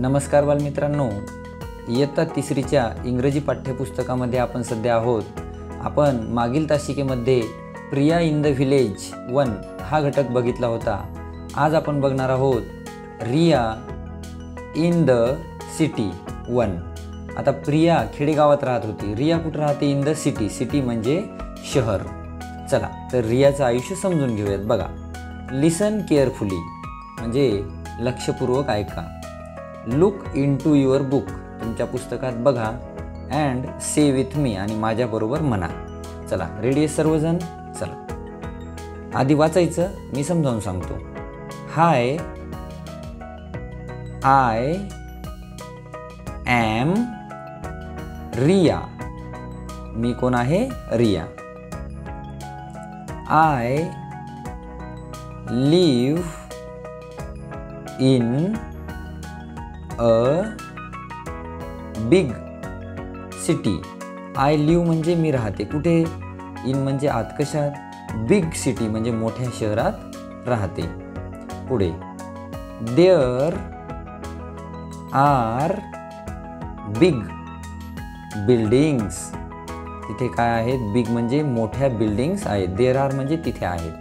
नमस्कार बालमित्रांनो, इयत्ता तिसरीच्या इंग्रजी पाठ्यपुस्तकामध्ये आपण सध्या आहोत. आपण मागील तासिकेमध्ये प्रिया इन द व्हिलेज 1 हा घटक बघितला होता. आज आपण बघणार आहोत रिया इन द सिटी 1. आता प्रिया खेडेगावात राहत होती, रिया कुठे राहते? In the city. सिटी म्हणजे शहर. चला तर रियाचं आयुष्य समजून घेऊयात. बघा, लिसन केअरफुली म्हणजे लक्षपूर्वक ऐका. Look into your book तुमच्या पुस्तकात बघा. अँड से विथ मी आणि माझ्याबरोबर म्हणा. चला रेडी आहे सर्वजण? चला आधी वाचायचं, मी समजावून सांगतो. Hi, I am Riya. मी कोण आहे? Riya. I live in a big city. I live म्हणजे मी राहते कुठे? इन म्हणजे आत. कशात? बिग सिटी म्हणजे मोठ्या शहरात राहते. पुढे देअर आर बिग बिल्डिंग्स. तिथे काय आहेत? बिग म्हणजे मोठ्या बिल्डिंग्स आहेत. देअर आर म्हणजे तिथे आहेत.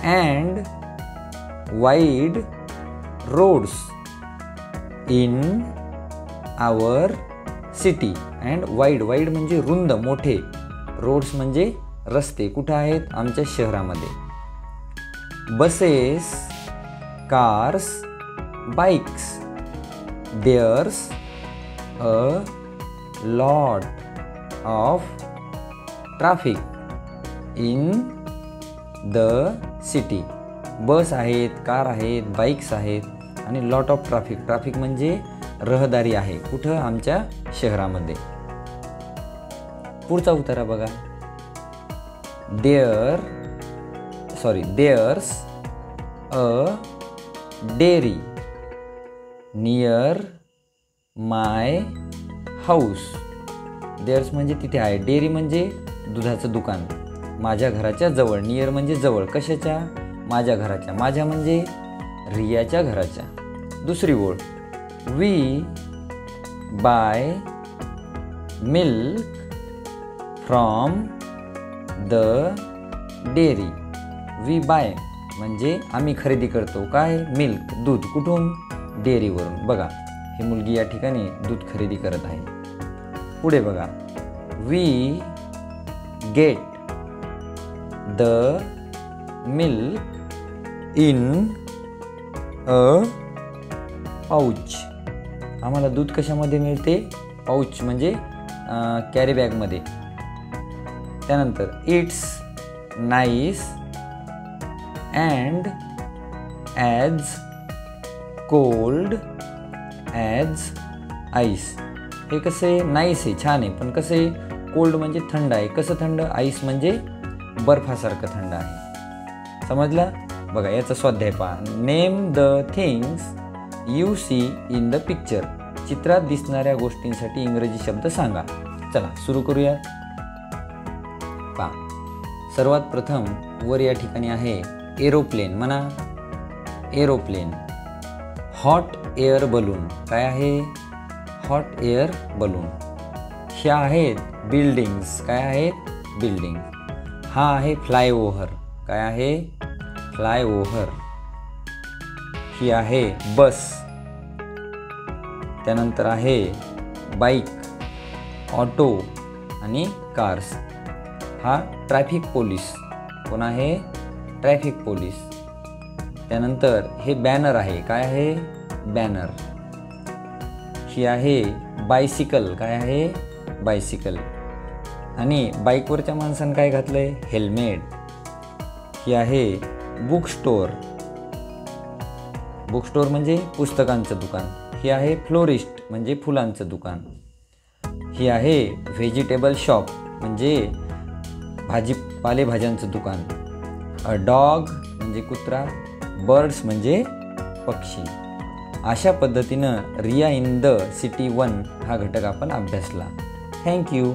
And wide roads in our city. And wide, wide म्हणजे रुंद, मोठे. रोड्स म्हणजे रस्ते. कुठं आहेत? आमच्या शहरामध्ये. Buses, cars, bikes. There's a lot of traffic in the city. Bus आहेत, कार आहेत, बाईक्स आहेत आणि लॉट ऑफ ट्रॅफिक. ट्रॅफिक म्हणजे रहदारी आहे. कुठं? आमच्या शहरामध्ये. पुढचा उतारा बघा. There's a dairy near my house. There's म्हणजे तिथे आहे. डेअरी म्हणजे दुधाचं दुकान. माझ्या घराच्या जवळ. नियर म्हणजे जवळ. कशाच्या? माझ्या घराच्या. माझ्या म्हणजे रियाच्या घराच्या. दुसरी ओळ. We buy milk from the dairy. We buy म्हणजे आम्ही खरेदी करतो. काय? मिल्क, दूध. कुठून? डेअरीवरून. बघा, ही मुलगी या ठिकाणी दूध खरेदी करत आहे. पुढे बघा. We get the milk in a pouch. आम्हाला दूध कशामध्ये मिळते? पाऊच म्हणजे कॅरी बॅगमध्ये. त्यानंतर it's nice and as cold as ice. हे कसे? नाईस आहे, छान आहे. पण कसे? कोल्ड म्हणजे थंड आहे. कसं थंड? आईस म्हणजे बर्फासारखं थंड आहे. समजलं? बघा, याचा स्वाध्याय पहा. Name the things you see in the picture. चित्रात दिसणाऱ्या गोष्टींसाठी इंग्रजी शब्द सांगा. चला सुरू करूया. पहा, सर्वात प्रथम वर या ठिकाणी आहे एरोप्लेन. म्हणा एरोप्लेन. Hot air balloon. काय आहे? Hot air balloon. ह्या आहेत बिल्डिंग्स. काय आहेत? बिल्डिंग. हा आहे फ्लायओव्हर. काय आहे? फ्लायओव्हर. ही आहे बस. त्यानंतर आहे बाईक, ऑटो आणि कार्स. हा ट्रॅफिक पोलीस. कोण आहे? Traffic police. त्यानंतर हे बॅनर आहे. काय आहे? बॅनर. ही आहे बायसिकल. काय आहे? बायसिकल. आणि बाईकवरच्या माणसानं काय घातलंय? हेल्मेट. ही आहे बुक स्टोअर. बुक स्टोअर म्हणजे पुस्तकांचं दुकान. ही आहे फ्लोरिस्ट म्हणजे फुलांचं दुकान. ही आहे व्हेजिटेबल शॉप म्हणजे पालेभाज्यांचं दुकान. अ डॉग म्हणजे कुत्रा. बर्ड्स म्हणजे पक्षी. अशा पद्धतीनं रिया इन द सिटी 1 हा घटक आपण अभ्यासला. थँक्यू.